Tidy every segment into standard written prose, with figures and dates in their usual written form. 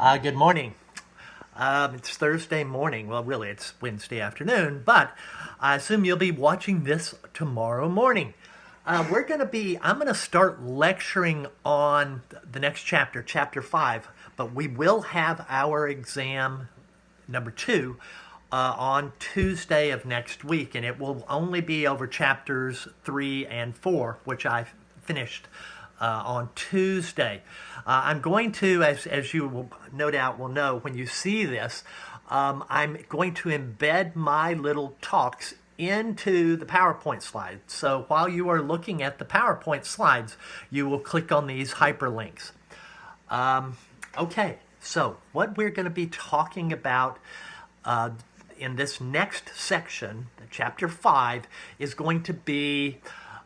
Good morning. It's Thursday morning. Well, really, it's Wednesday afternoon, but I assume you'll be watching this tomorrow morning. I'm going to start lecturing on the next chapter, chapter 5, but we will have our exam number 2 on Tuesday of next week, and it will only be over chapters 3 and 4, which I finished on Tuesday. I'm going to, as you will no doubt will know when you see this, I'm going to embed my little talks into the PowerPoint slides. So while you are looking at the PowerPoint slides, you will click on these hyperlinks. Okay, so what we're going to be talking about in this next section, chapter 5, is going to be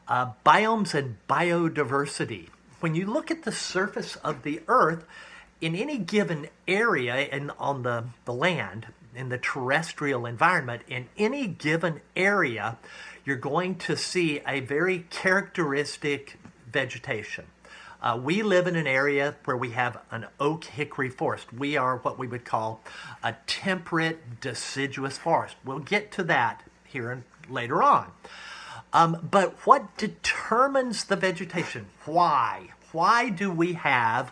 biomes and biodiversity. When you look at the surface of the Earth, in any given area and on the land, in the terrestrial environment, in any given area, you're going to see a very characteristic vegetation. We live in an area where we have an oak hickory forest. We are what we would call a temperate deciduous forest. We'll get to that here later on. But what determines the vegetation? Why? Why do we have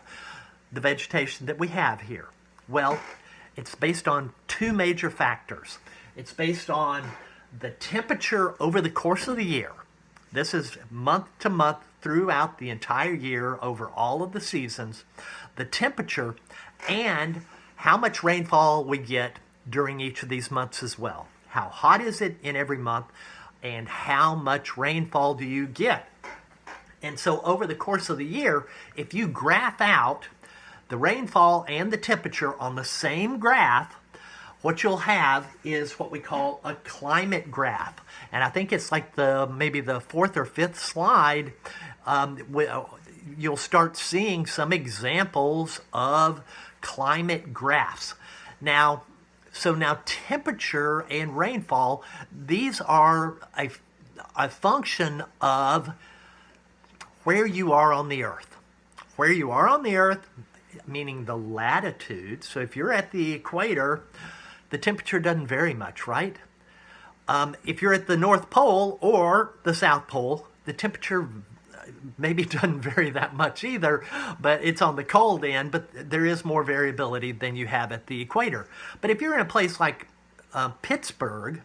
the vegetation that we have here? Well, it's based on two major factors. It's based on the temperature over the course of the year. This is month to month throughout the entire year over all of the seasons. The temperature and how much rainfall we get during each of these months as well. How hot is it in every month? And how much rainfall do you get? And so over the course of the year, if you graph out the rainfall and the temperature on the same graph, what you'll have is what we call a climate graph. And I think it's like maybe the fourth or fifth slide, you'll start seeing some examples of climate graphs. Now temperature and rainfall, these are a function of where you are on the Earth. Where you are on the Earth, meaning the latitude. So if you're at the equator, the temperature doesn't vary much, right? If you're at the North Pole or the South Pole, the temperature maybe doesn't vary that much either, but it's on the cold end, but there is more variability than you have at the equator. But if you're in a place like Pittsburgh,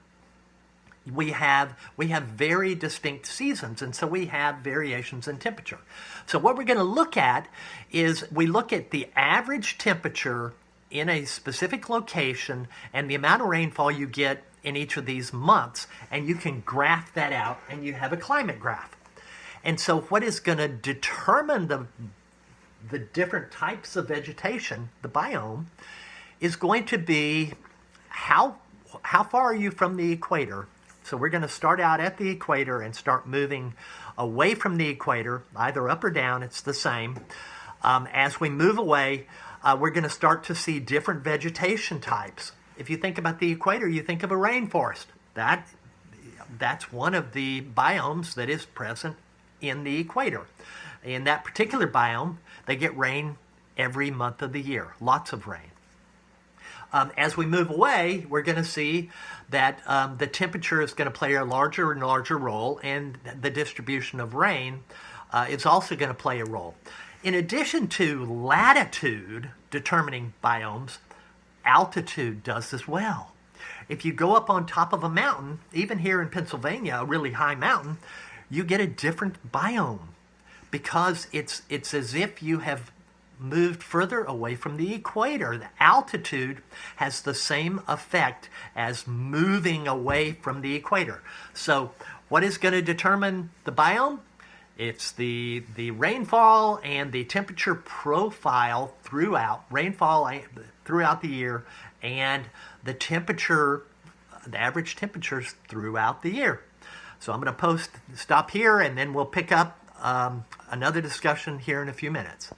we have very distinct seasons, and so we have variations in temperature. So what we're going to look at is we look at the average temperature in a specific location and the amount of rainfall you get in each of these months, and you can graph that out, and you have a climate graph. And so what is going to determine the different types of vegetation, the biome, is going to be how far are you from the equator. So we're going to start out at the equator and start moving away from the equator, either up or down, it's the same. As we move away, we're going to start to see different vegetation types. If you think about the equator, you think of a rainforest. That's one of the biomes that is present in the equator. In that particular biome, they get rain every month of the year, lots of rain. As we move away, we're going to see that the temperature is going to play a larger and larger role, and the distribution of rain is also going to play a role. In addition to latitude determining biomes, altitude does as well. If you go up on top of a mountain, even here in Pennsylvania, a really high mountain, you get a different biome because it's as if you have moved further away from the equator. The altitude has the same effect as moving away from the equator. So what is going to determine the biome? It's the rainfall and the temperature profile throughout the year, and the average temperatures throughout the year. So I'm going to stop here, and then we'll pick up another discussion here in a few minutes.